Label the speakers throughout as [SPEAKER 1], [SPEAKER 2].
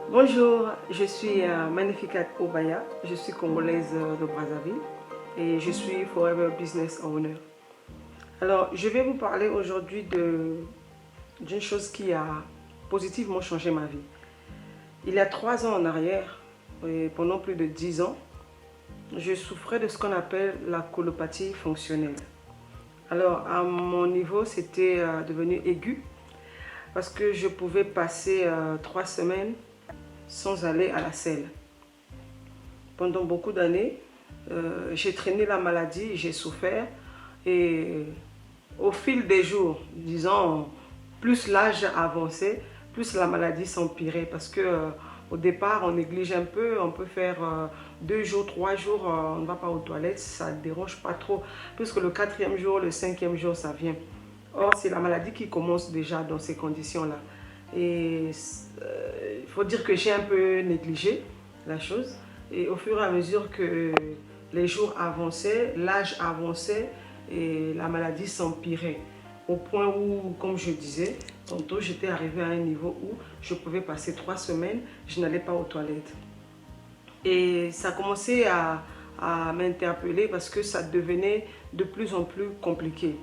[SPEAKER 1] Bonjour, je suis Magnificat Obaya, je suis congolaise de Brazzaville et je suis Forever Business Owner. Alors, je vais vous parler aujourd'hui d'une chose qui a positivement changé ma vie. Il y a 3 ans en arrière, et pendant plus de 10 ans, je souffrais de ce qu'on appelle la colopathie fonctionnelle. Alors, à mon niveau, c'était devenu aigu parce que je pouvais passer 3 semaines sans aller à la selle. Pendant beaucoup d'années, j'ai traîné la maladie, j'ai souffert et au fil des jours, disons, plus l'âge avançait, plus la maladie s'empirait parce que au départ, on néglige un peu, on peut faire 2 jours, 3 jours, on ne va pas aux toilettes, ça ne dérange pas trop, puisque le 4e jour, le 5e jour, ça vient. Or, c'est la maladie qui commence déjà dans ces conditions-là. Et il faut dire que j'ai un peu négligé la chose. Et au fur et à mesure que les jours avançaient, l'âge avançait et la maladie s'empirait. Au point où, comme je disais, tantôt j'étais arrivée à un niveau où je pouvais passer 3 semaines, je n'allais pas aux toilettes. Et ça commençait à m'interpeller parce que ça devenait de plus en plus compliqué.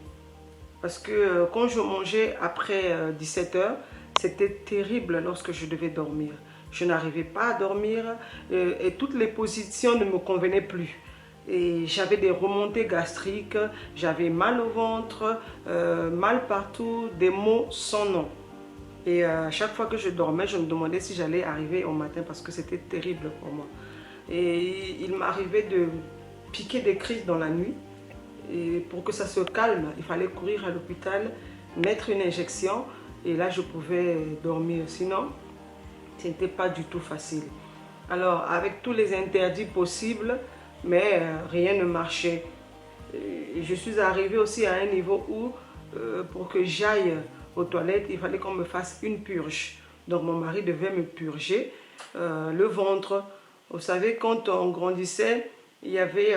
[SPEAKER 1] Parce que quand je mangeais après 17 heures, c'était terrible lorsque je devais dormir. Je n'arrivais pas à dormir et toutes les positions ne me convenaient plus. Et j'avais des remontées gastriques, j'avais mal au ventre, mal partout, des maux sans nom. Et chaque fois que je dormais, je me demandais si j'allais arriver au matin parce que c'était terrible pour moi. Et il m'arrivait de piquer des crises dans la nuit. Et pour que ça se calme, il fallait courir à l'hôpital, mettre une injection et là je pouvais dormir. Sinon, ce n'était pas du tout facile. Alors, avec tous les interdits possibles, mais rien ne marchait. Et je suis arrivée aussi à un niveau où, pour que j'aille aux toilettes, il fallait qu'on me fasse une purge. Donc, mon mari devait me purger le ventre. Vous savez, quand on grandissait, il y avait,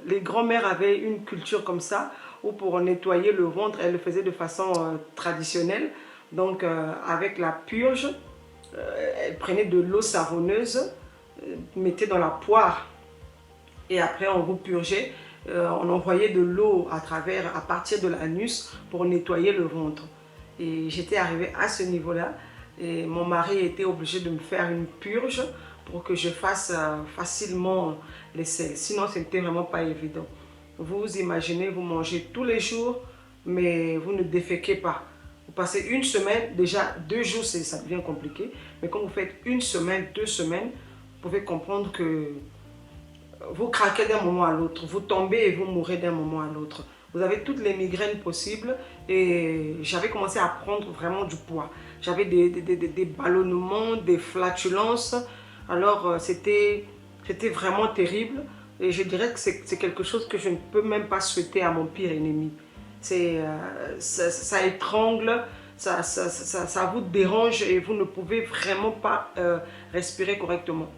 [SPEAKER 1] les grands-mères avaient une culture comme ça, où pour nettoyer le ventre, elles le faisaient de façon traditionnelle. Donc, avec la purge, elles prenaient de l'eau savonneuse, mettaient dans la poire, et après on vous purgeait. On envoyait de l'eau à partir de l'anus pour nettoyer le ventre. Et j'étais arrivée à ce niveau-là. Et mon mari était obligé de me faire une purge pour que je fasse facilement les selles. Sinon, ce n'était vraiment pas évident. Vous imaginez, vous mangez tous les jours, mais vous ne déféquez pas. Vous passez une semaine, déjà 2 jours, ça devient compliqué. Mais quand vous faites une semaine, 2 semaines, vous pouvez comprendre que vous craquez d'un moment à l'autre, vous tombez et vous mourrez d'un moment à l'autre. Vous avez toutes les migraines possibles et j'avais commencé à prendre vraiment du poids. J'avais des ballonnements, des flatulences. Alors c'était vraiment terrible et je dirais que c'est quelque chose que je ne peux même pas souhaiter à mon pire ennemi. Ça étrangle, ça vous dérange et vous ne pouvez vraiment pas respirer correctement.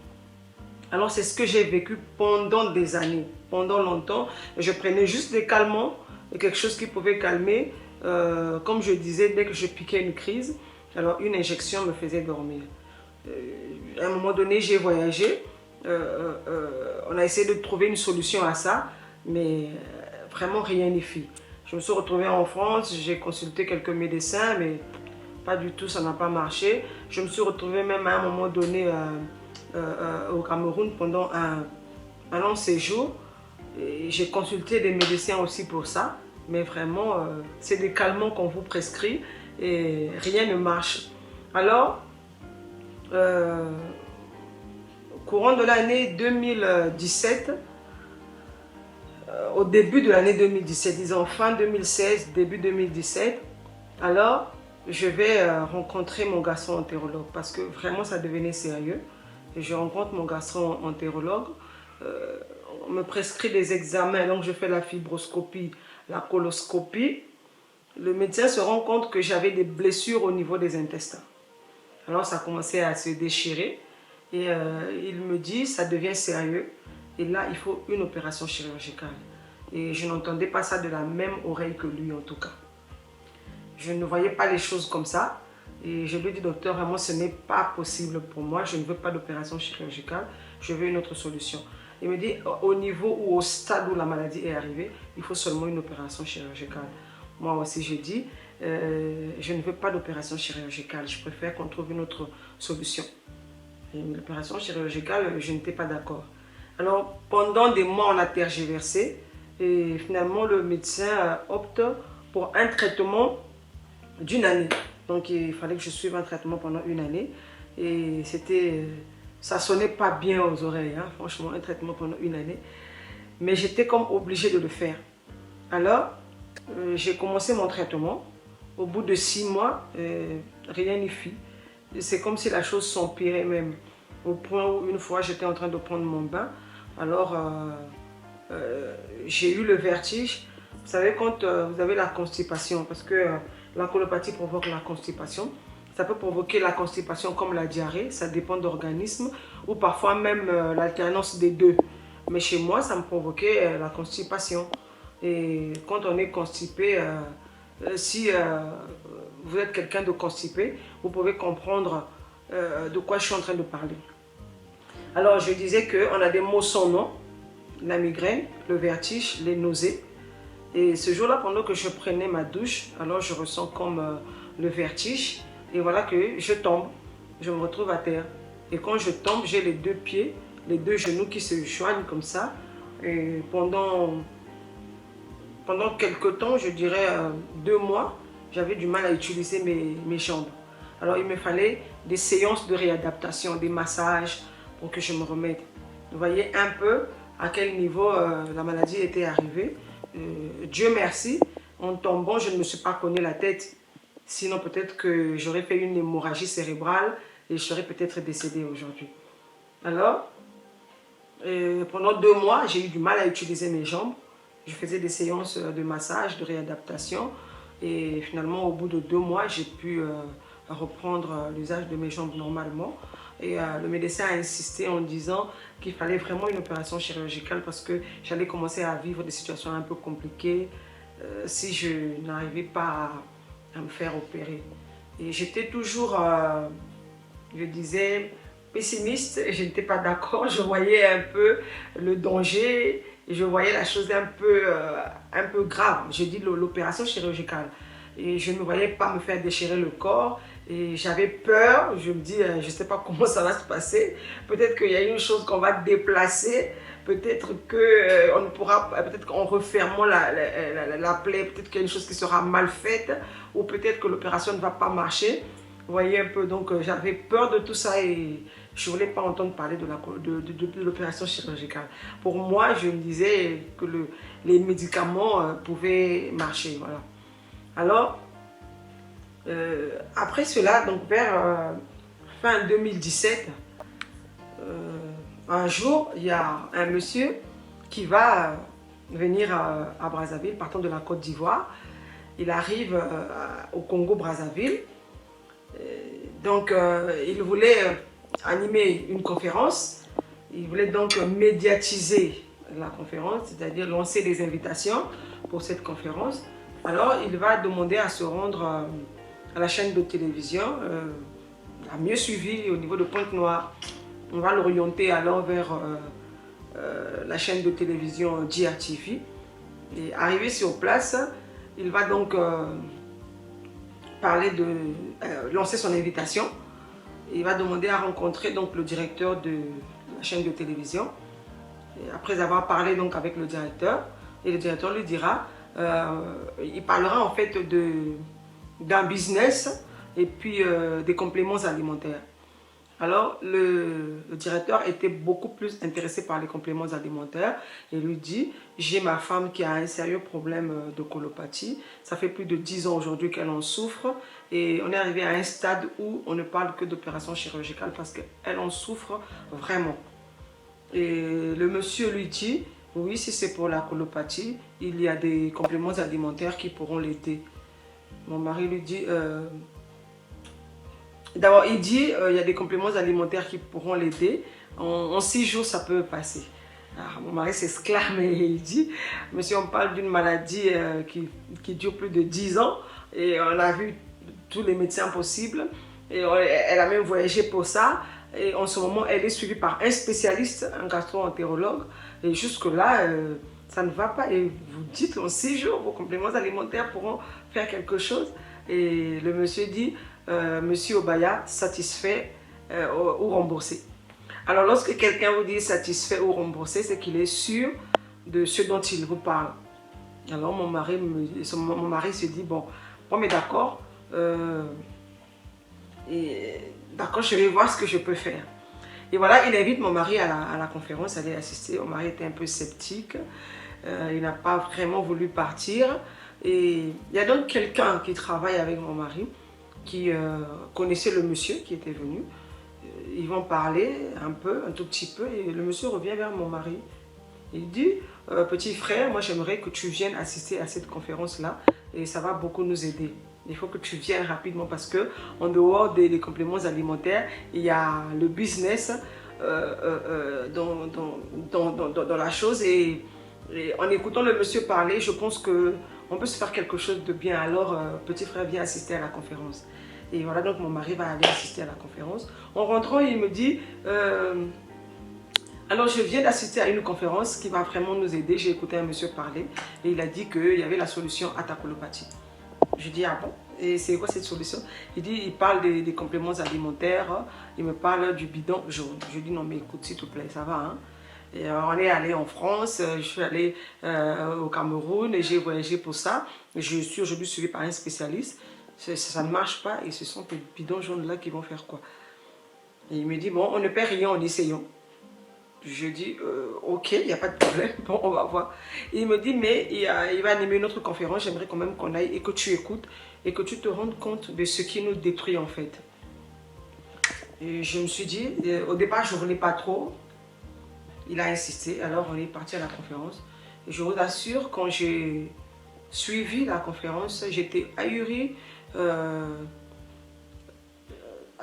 [SPEAKER 1] Alors c'est ce que j'ai vécu pendant des années, pendant longtemps. Je prenais juste des calmants, quelque chose qui pouvait calmer. Comme je disais, dès que je piquais une crise, alors une injection me faisait dormir. À un moment donné, j'ai voyagé. On a essayé de trouver une solution à ça, mais vraiment rien n'y fit. Je me suis retrouvée en France, j'ai consulté quelques médecins, mais pas du tout, ça n'a pas marché. Je me suis retrouvée même à un moment donné au Cameroun pendant un long séjour. J'ai consulté des médecins aussi pour ça, mais vraiment, c'est des calmants qu'on vous prescrit et rien ne marche. Alors, au courant de l'année 2017, au début de l'année 2017, disons fin 2016, début 2017, alors je vais rencontrer mon gastro-entérologue parce que vraiment ça devenait sérieux. Et je rencontre mon gastro-entérologue, on me prescrit des examens, donc je fais la fibroscopie, la coloscopie. Le médecin se rend compte que j'avais des blessures au niveau des intestins. Alors ça commençait à se déchirer et il me dit ça devient sérieux et là il faut une opération chirurgicale. Et je n'entendais pas ça de la même oreille que lui en tout cas. Je ne voyais pas les choses comme ça. Et je lui ai dit, docteur, vraiment, ce n'est pas possible pour moi. Je ne veux pas d'opération chirurgicale. Je veux une autre solution. Il me dit, au niveau ou au stade où la maladie est arrivée, il faut seulement une opération chirurgicale. Moi aussi, j'ai dit, je ne veux pas d'opération chirurgicale. Je préfère qu'on trouve une autre solution. L'opération chirurgicale, je n'étais pas d'accord. Alors, pendant des mois, on a tergiversé. Et finalement, le médecin opte pour un traitement d'une année. Donc, il fallait que je suive un traitement pendant une année. Et ça sonnait pas bien aux oreilles, hein, franchement, un traitement pendant une année. Mais j'étais comme obligée de le faire. Alors, j'ai commencé mon traitement. Au bout de 6 mois, rien n'y fit. C'est comme si la chose s'empirait même. Au point où une fois, j'étais en train de prendre mon bain. Alors, j'ai eu le vertige. Vous savez, quand vous avez la constipation, parce que la colopathie provoque la constipation. Ça peut provoquer la constipation comme la diarrhée, ça dépend d'organisme, ou parfois même l'alternance des deux. Mais chez moi, ça me provoquait la constipation. Et quand on est constipé, si vous êtes quelqu'un de constipé, vous pouvez comprendre de quoi je suis en train de parler. Alors, je disais qu'on a des maux sans nom, la migraine, le vertige, les nausées. Et ce jour-là, pendant que je prenais ma douche, alors je ressens comme le vertige. Et voilà que je tombe, je me retrouve à terre. Et quand je tombe, j'ai les deux pieds, les deux genoux qui se joignent comme ça. Et pendant quelques temps, je dirais 2 mois, j'avais du mal à utiliser mes jambes. Alors il me fallait des séances de réadaptation, des massages pour que je me remette. Vous voyez un peu à quel niveau la maladie était arrivée. Dieu merci, en tombant, je ne me suis pas cogné la tête. Sinon, peut-être que j'aurais fait une hémorragie cérébrale et je serais peut-être décédée aujourd'hui. Alors, pendant 2 mois, j'ai eu du mal à utiliser mes jambes. Je faisais des séances de massage, de réadaptation. Et finalement, au bout de 2 mois, j'ai pu reprendre l'usage de mes jambes normalement. Et le médecin a insisté en disant qu'il fallait vraiment une opération chirurgicale parce que j'allais commencer à vivre des situations un peu compliquées si je n'arrivais pas à me faire opérer. Et j'étais toujours, je disais, pessimiste, je n'étais pas d'accord, je voyais un peu le danger, et je voyais la chose un peu grave. Je dis l'opération chirurgicale. Et je ne me voyais pas me faire déchirer le corps. Et j'avais peur, je me dis, je ne sais pas comment ça va se passer. Peut-être qu'il y a une chose qu'on va déplacer. Peut-être qu'on ne pourra, peut-être qu'en refermant la plaie, peut-être qu'il y a une chose qui sera mal faite. Ou peut-être que l'opération ne va pas marcher. Vous voyez un peu, donc j'avais peur de tout ça et je ne voulais pas entendre parler de l'opération chirurgicale. Pour moi, je me disais que les médicaments pouvaient marcher. Voilà. Alors, après cela, donc vers fin 2017, un jour, il y a un monsieur qui va venir à Brazzaville, partant de la Côte d'Ivoire. Il arrive au Congo-Brazzaville. Donc, il voulait animer une conférence. Il voulait donc médiatiser la conférence, c'est-à-dire lancer des invitations pour cette conférence. Alors, il va demander à se rendre à la chaîne de télévision, la mieux suivie au niveau de Pointe-Noire. On va l'orienter alors vers la chaîne de télévision DRTV. Et arrivé sur place, il va donc lancer son invitation. Il va demander à rencontrer donc le directeur de la chaîne de télévision. Et après avoir parlé donc avec le directeur, et le directeur lui dira, il parlera en fait d'un business et puis des compléments alimentaires. Alors le directeur était beaucoup plus intéressé par les compléments alimentaires et lui dit, j'ai ma femme qui a un sérieux problème de colopathie, ça fait plus de 10 ans aujourd'hui qu'elle en souffre et on est arrivé à un stade où on ne parle que d'opération chirurgicale parce qu'elle en souffre vraiment. Et le monsieur lui dit, oui, si c'est pour la colopathie, il y a des compléments alimentaires qui pourront l'aider. Mon mari lui dit, d'abord il dit, il y a des compléments alimentaires qui pourront l'aider, en 6 jours ça peut passer. Alors, mon mari s'exclame et il dit, monsieur, on parle d'une maladie qui dure plus de 10 ans et on a vu tous les médecins possibles. Et elle a même voyagé pour ça. Et en ce moment, elle est suivie par un spécialiste, un gastro-entérologue. Et jusque-là, ça ne va pas. Et vous dites, en 6 jours, vos compléments alimentaires pourront faire quelque chose. Et le monsieur dit, monsieur Obaya, satisfait ou remboursé. Alors, lorsque quelqu'un vous dit satisfait ou remboursé, c'est qu'il est sûr de ce dont il vous parle. Alors, mon mari se dit, bon mais d'accord, d'accord, je vais voir ce que je peux faire. Et voilà, il invite mon mari à la conférence, à aller assister. Mon mari était un peu sceptique, il n'a pas vraiment voulu partir. Et il y a donc quelqu'un qui travaille avec mon mari, qui connaissait le monsieur qui était venu. Ils vont parler un tout petit peu, et le monsieur revient vers mon mari. Il dit, petit frère, moi j'aimerais que tu viennes assister à cette conférence-là, et ça va beaucoup nous aider. Il faut que tu viennes rapidement parce que en dehors des compléments alimentaires, il y a le business dans la chose. Et en écoutant le monsieur parler, je pense qu'on peut se faire quelque chose de bien. Alors, petit frère, viens assister à la conférence. Et voilà, donc mon mari va aller assister à la conférence. En rentrant, il me dit, alors je viens d'assister à une conférence qui va vraiment nous aider. J'ai écouté un monsieur parler et il a dit qu'il y avait la solution à ta colopathie. Je dis, ah bon? Et c'est quoi cette solution? Il dit, il parle des compléments alimentaires, il me parle du bidon jaune. Je dis, non mais écoute, s'il te plaît, ça va, hein? Et on est allé en France, je suis allé au Cameroun et j'ai voyagé pour ça. Je suis aujourd'hui suivi par un spécialiste. Ça ne marche pas et ce sont les bidons jaunes là qui vont faire quoi? Et il me dit, bon, on ne perd rien en essayant. Je dis, ok, il n'y a pas de problème, bon, on va voir. Et il me dit, mais il va animer une autre conférence, j'aimerais quand même qu'on aille et que tu écoutes et que tu te rendes compte de ce qui nous détruit en fait. Et je me suis dit, au départ, je ne voulais pas trop. Il a insisté, alors on est parti à la conférence. Et je vous assure, quand j'ai suivi la conférence, j'étais ahurie.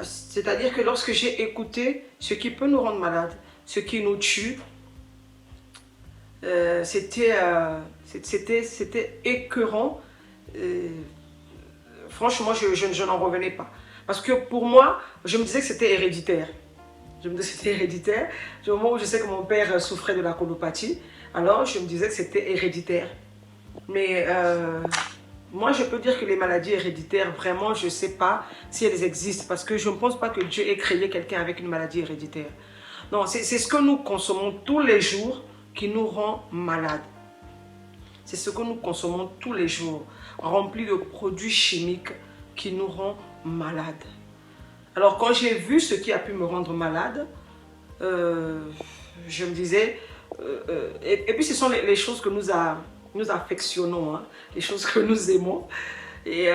[SPEAKER 1] C'est-à-dire que lorsque j'ai écouté ce qui peut nous rendre malades, ce qui nous tue, c'était écœurant. Franchement, je n'en revenais pas. Parce que pour moi, je me disais que c'était héréditaire. Je me disais que c'était héréditaire. Du moment où je sais que mon père souffrait de la colopathie, alors je me disais que c'était héréditaire. Mais moi, je peux dire que les maladies héréditaires, vraiment, je ne sais pas si elles existent. Parce que je ne pense pas que Dieu ait créé quelqu'un avec une maladie héréditaire. Non, c'est ce que nous consommons tous les jours qui nous rend malades. C'est ce que nous consommons tous les jours, rempli de produits chimiques qui nous rend malades. Alors quand j'ai vu ce qui a pu me rendre malade, je me disais, et puis ce sont les choses que nous affectionnons, hein, les choses que nous aimons. Et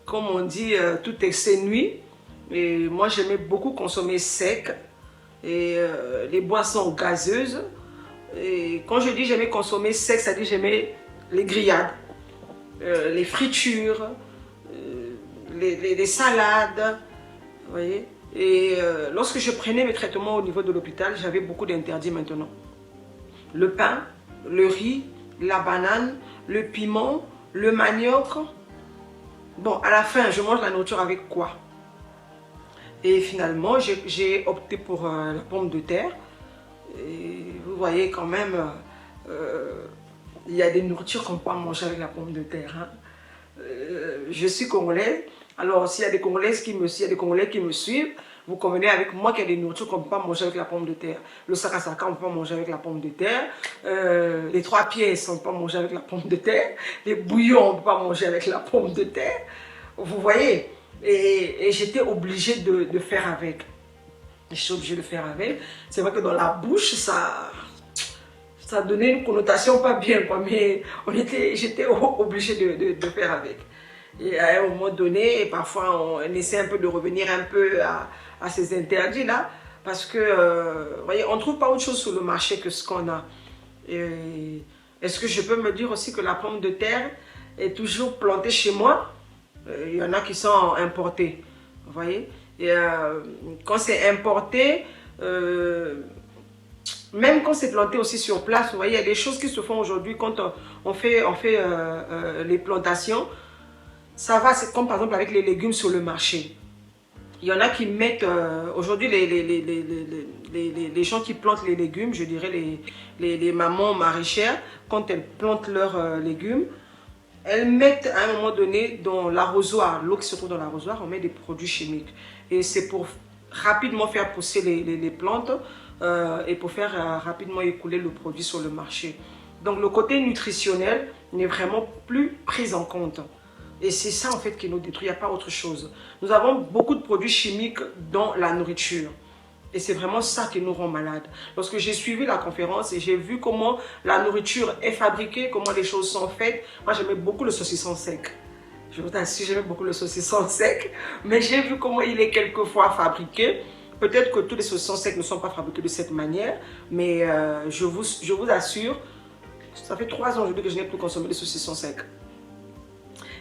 [SPEAKER 1] comme on dit, tout excès nuit. Et moi j'aimais beaucoup consommer sec et les boissons gazeuses. Et quand je dis j'aimais consommer sec, ça dit j'aimais les grillades, les fritures, les salades, vous voyez. Et lorsque je prenais mes traitements au niveau de l'hôpital, j'avais beaucoup d'interdits maintenant. Le pain, le riz, la banane, le piment, le manioc. Bon, à la fin, je mange la nourriture avec quoi? Et finalement, j'ai opté pour la pomme de terre. Et vous voyez quand même, il y a des nourritures qu'on ne peut pas manger avec la pomme de terre. Hein. Je suis congolaise, alors s'il y a des Congolaises qui me suivent, vous convenez avec moi qu'il y a des nourritures qu'on ne peut pas manger avec la pomme de terre. Le sakasaka, on ne peut pas manger avec la pomme de terre. Les 3 pièces, on ne peut pas manger avec la pomme de terre. Les bouillons, on ne peut pas manger avec la pomme de terre. Vous voyez? Et j'étais obligée de faire avec. Je suis obligée de faire avec. C'est vrai que dans la bouche, ça donnait une connotation pas bien, quoi. Mais j'étais obligée de faire avec. Et à un moment donné, parfois on essaie un peu de revenir un peu à ces interdits-là. Parce que, vous voyez, on ne trouve pas autre chose sur le marché que ce qu'on a. Est-ce que je peux me dire aussi que la pomme de terre est toujours plantée chez moi? Il y en a qui sont importés, vous voyez. Et quand c'est importé, même quand c'est planté aussi sur place, vous voyez, il y a des choses qui se font aujourd'hui quand on fait les plantations. Ça va, c'est comme par exemple avec les légumes sur le marché. Il y en a qui mettent, aujourd'hui les gens qui plantent les légumes, je dirais les mamans maraîchères, quand elles plantent leurs légumes, elles mettent à un moment donné dans l'arrosoir, l'eau qui se trouve dans l'arrosoir, on met des produits chimiques. Et c'est pour rapidement faire pousser les plantes et pour faire rapidement écouler le produit sur le marché. Donc le côté nutritionnel n'est vraiment plus pris en compte. Et c'est ça en fait qui nous détruit, il n'y a pas autre chose. Nous avons beaucoup de produits chimiques dans la nourriture. Et c'est vraiment ça qui nous rend malades. Lorsque j'ai suivi la conférence et j'ai vu comment la nourriture est fabriquée, comment les choses sont faites, moi j'aimais beaucoup le saucisson sec. Je vous assure, j'aimais beaucoup le saucisson sec, mais j'ai vu comment il est quelquefois fabriqué. Peut-être que tous les saucissons secs ne sont pas fabriqués de cette manière, mais je vous assure, ça fait 3 ans aujourd'hui que je n'ai plus consommé de saucissons secs.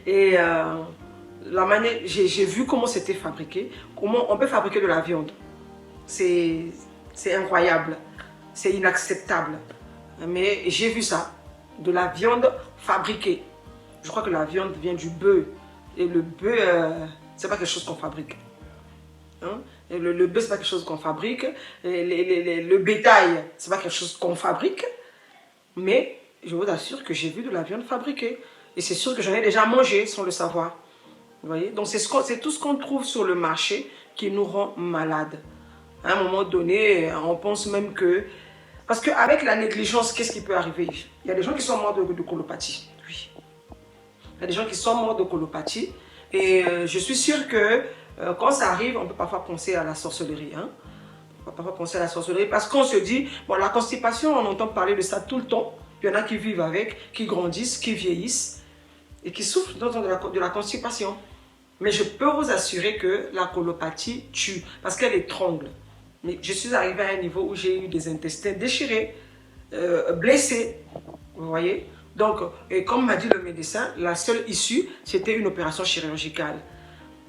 [SPEAKER 1] Et la manière, j'ai vu comment c'était fabriqué, comment on peut fabriquer de la viande. C'est incroyable, c'est inacceptable. Mais j'ai vu ça, de la viande fabriquée. Je crois que la viande vient du bœuf. Et le bœuf, c'est pas quelque chose qu'on fabrique. Hein? Et le bœuf, c'est pas quelque chose qu'on fabrique. Et le bétail, c'est pas quelque chose qu'on fabrique. Mais je vous assure que j'ai vu de la viande fabriquée. Et c'est sûr que j'en ai déjà mangé sans le savoir. Vous voyez? Donc c'est tout ce qu'on trouve sur le marché qui nous rend malades. À un moment donné, on pense même que... Parce qu'avec la négligence, qu'est-ce qui peut arriver? Il y a des gens qui sont morts de colopathie. Oui. Il y a des gens qui sont morts de colopathie. Et je suis sûre que quand ça arrive, on peut parfois penser à la sorcellerie. Hein? On peut parfois penser à la sorcellerie parce qu'on se dit, bon, la constipation, on entend parler de ça tout le temps. Il y en a qui vivent avec, qui grandissent, qui vieillissent et qui souffrent de la constipation. Mais je peux vous assurer que la colopathie tue parce qu'elle étrangle. Mais je suis arrivée à un niveau où j'ai eu des intestins déchirés, blessés, vous voyez. Donc, et comme m'a dit le médecin, la seule issue, c'était une opération chirurgicale.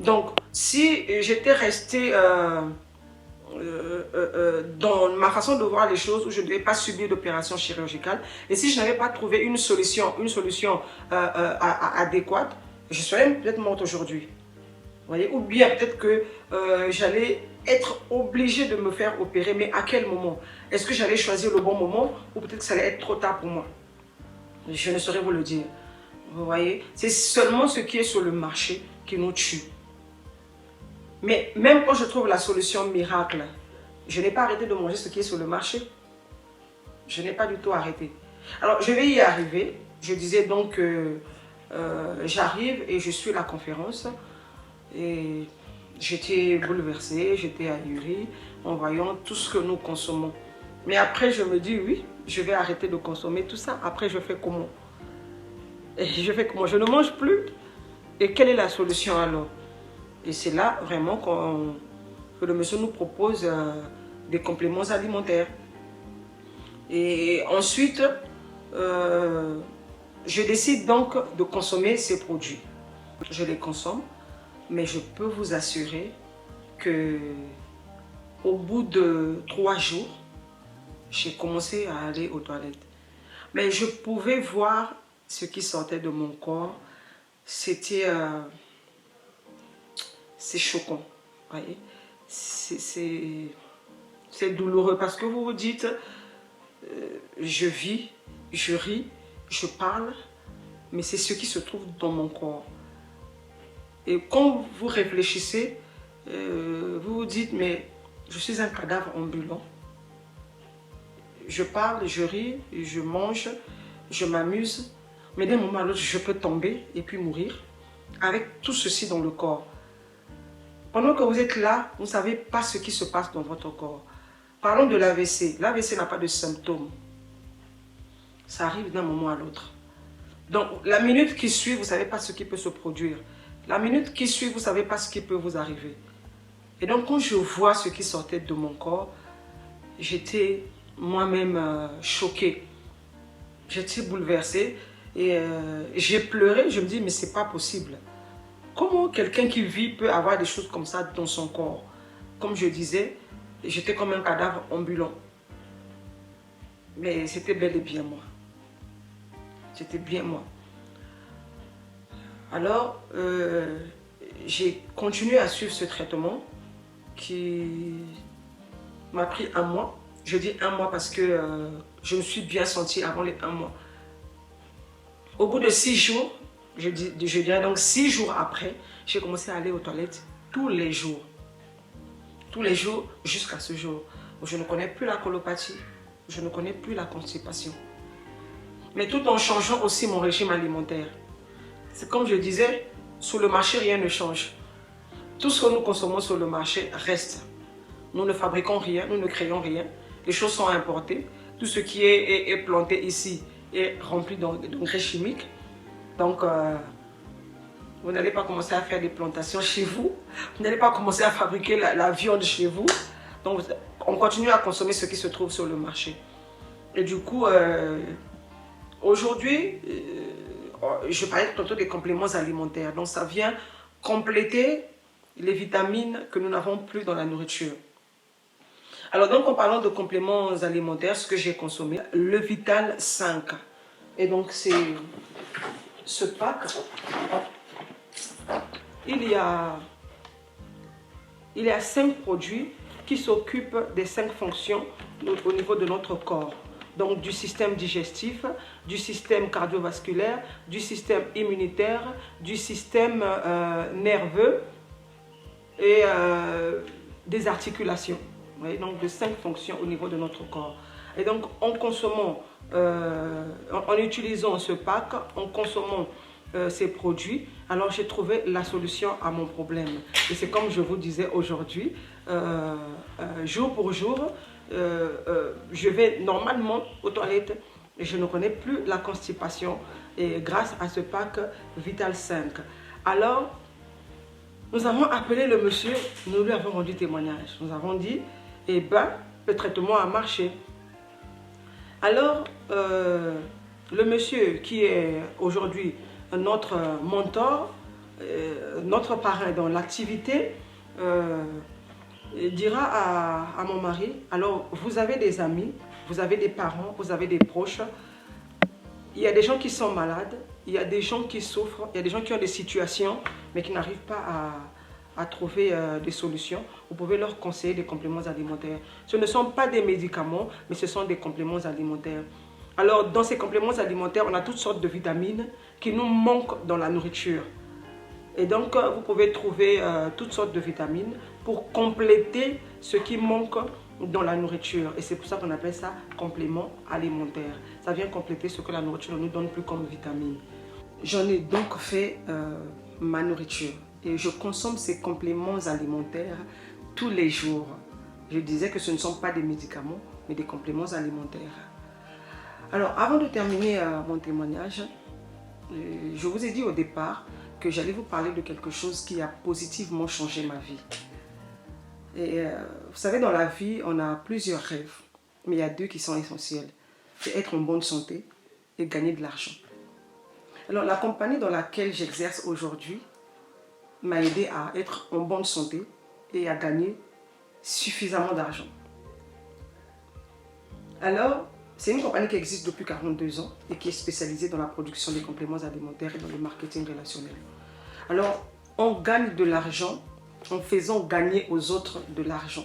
[SPEAKER 1] Donc, si j'étais restée dans ma façon de voir les choses, où je ne devais pas subir d'opération chirurgicale, et si je n'avais pas trouvé une solution adéquate, je serais peut-être morte aujourd'hui. Voyez, ou bien peut-être que j'allais être obligée de me faire opérer, mais à quel moment? Est-ce que j'allais choisir le bon moment ou peut-être que ça allait être trop tard pour moi? Je ne saurais vous le dire. Vous voyez, c'est seulement ce qui est sur le marché qui nous tue. Mais même quand je trouve la solution miracle, je n'ai pas arrêté de manger ce qui est sur le marché. Je n'ai pas du tout arrêté. Alors, je vais y arriver. Je disais donc que j'arrive et je suis à la conférence. Et j'étais bouleversée, j'étais ahurie en voyant tout ce que nous consommons. Mais après, je me dis, oui, je vais arrêter de consommer tout ça. Après, je fais comment? Et je fais comment? Je ne mange plus. Et quelle est la solution alors? Et c'est là vraiment que le monsieur nous propose des compléments alimentaires. Et ensuite, je décide donc de consommer ces produits. Je les consomme. Mais je peux vous assurer que au bout de 3 jours, j'ai commencé à aller aux toilettes. Mais je pouvais voir ce qui sortait de mon corps. C'était... c'est choquant. Voyez? C'est douloureux parce que vous vous dites, je vis, je ris, je parle, mais c'est ce qui se trouve dans mon corps. Et quand vous réfléchissez, vous vous dites, mais je suis un cadavre ambulant. Je parle, je ris, je mange, je m'amuse, mais d'un moment à l'autre, je peux tomber et puis mourir avec tout ceci dans le corps. Pendant que vous êtes là, vous ne savez pas ce qui se passe dans votre corps. Parlons de l'AVC. L'AVC n'a pas de symptômes. Ça arrive d'un moment à l'autre. Donc, la minute qui suit, vous ne savez pas ce qui peut se produire. La minute qui suit, vous ne savez pas ce qui peut vous arriver. Et donc, quand je vois ce qui sortait de mon corps, j'étais moi-même choquée. J'étais bouleversée et j'ai pleuré. Je me dis, mais c'est pas possible. Comment quelqu'un qui vit peut avoir des choses comme ça dans son corps? Comme je disais, j'étais comme un cadavre ambulant. Mais c'était bel et bien moi. C'était bien moi. Alors, j'ai continué à suivre ce traitement qui m'a pris 1 mois. Je dis 1 mois parce que je me suis bien sentie avant les 1 mois. Au bout de 6 jours, je dirais donc 6 jours après, j'ai commencé à aller aux toilettes tous les jours. Tous les jours jusqu'à ce jour. Je ne connais plus la colopathie, je ne connais plus la constipation. Mais tout en changeant aussi mon régime alimentaire. C'est comme je disais, sur le marché, rien ne change. Tout ce que nous consommons sur le marché reste. Nous ne fabriquons rien, nous ne créons rien. Les choses sont importées. Tout ce qui est planté ici est rempli d'engrais chimiques. Donc, vous n'allez pas commencer à faire des plantations chez vous. Vous n'allez pas commencer à fabriquer la viande chez vous. Donc, on continue à consommer ce qui se trouve sur le marché. Et du coup, aujourd'hui, je parlais tantôt des compléments alimentaires. Donc, ça vient compléter les vitamines que nous n'avons plus dans la nourriture. Alors, donc, en parlant de compléments alimentaires, ce que j'ai consommé, le Vital 5. Et donc, c'est ce pack. Il y a 5 produits qui s'occupent des 5 fonctions au niveau de notre corps. Donc du système digestif, du système cardiovasculaire, du système immunitaire, du système nerveux et des articulations. Oui, donc de 5 fonctions au niveau de notre corps. Et donc en consommant, en utilisant ce pack, en consommant ces produits, alors j'ai trouvé la solution à mon problème. Et c'est comme je vous disais aujourd'hui, jour pour jour, je vais normalement aux toilettes et je ne connais plus la constipation et grâce à ce pack Vital 5. Alors, nous avons appelé le monsieur, nous lui avons rendu témoignage. Nous avons dit, eh ben, le traitement a marché. Alors, le monsieur qui est aujourd'hui notre mentor, notre parrain dans l'activité, dira à mon mari, alors vous avez des amis, vous avez des parents, vous avez des proches, il y a des gens qui sont malades, il y a des gens qui souffrent, il y a des gens qui ont des situations mais qui n'arrivent pas à trouver des solutions. Vous pouvez leur conseiller des compléments alimentaires. Ce ne sont pas des médicaments, mais ce sont des compléments alimentaires. Alors, dans ces compléments alimentaires, on a toutes sortes de vitamines qui nous manquent dans la nourriture. Et donc, vous pouvez trouver toutes sortes de vitamines pour compléter ce qui manque dans la nourriture. Et c'est pour ça qu'on appelle ça complément alimentaire. Ça vient compléter ce que la nourriture ne nous donne plus comme vitamines. J'en ai donc fait ma nourriture. Et je consomme ces compléments alimentaires tous les jours. Je disais que ce ne sont pas des médicaments, mais des compléments alimentaires. Alors, avant de terminer mon témoignage, je vous ai dit au départ que j'allais vous parler de quelque chose qui a positivement changé ma vie. Et vous savez, dans la vie, on a plusieurs rêves, mais il y a 2 qui sont essentiels. C'est être en bonne santé et gagner de l'argent. Alors, la compagnie dans laquelle j'exerce aujourd'hui m'a aidé à être en bonne santé et à gagner suffisamment d'argent. Alors, c'est une compagnie qui existe depuis 42 ans et qui est spécialisée dans la production des compléments alimentaires et dans le marketing relationnel. Alors, on gagne de l'argent en faisant gagner aux autres de l'argent.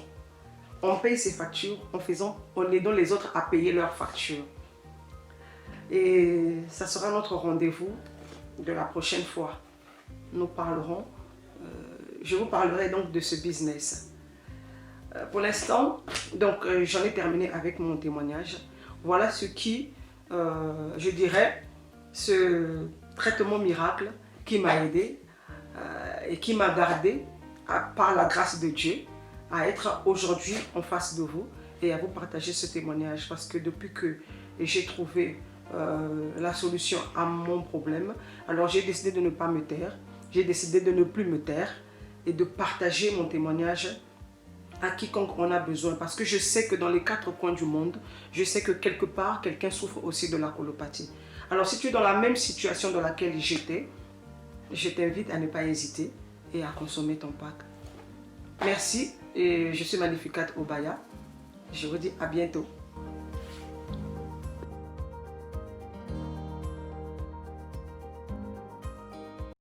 [SPEAKER 1] On paye ses factures en aidant les autres à payer leurs factures. Et ça sera notre rendez-vous de la prochaine fois. Nous parlerons, je vous parlerai donc de ce business. Pour l'instant, donc j'en ai terminé avec mon témoignage. Voilà ce qui, je dirais, ce traitement miracle qui m'a aidé et qui m'a gardé par la grâce de Dieu à être aujourd'hui en face de vous et à vous partager ce témoignage parce que depuis que j'ai trouvé la solution à mon problème, alors j'ai décidé de ne pas me taire, j'ai décidé de ne plus me taire et de partager mon témoignage à quiconque en a besoin parce que je sais que dans les 4 coins du monde, je sais que quelque part, quelqu'un souffre aussi de la colopathie. Alors si tu es dans la même situation dans laquelle j'étais, je t'invite à ne pas hésiter et à consommer ton pack. Merci et je suis Magnificat Obaya. Je vous dis à bientôt.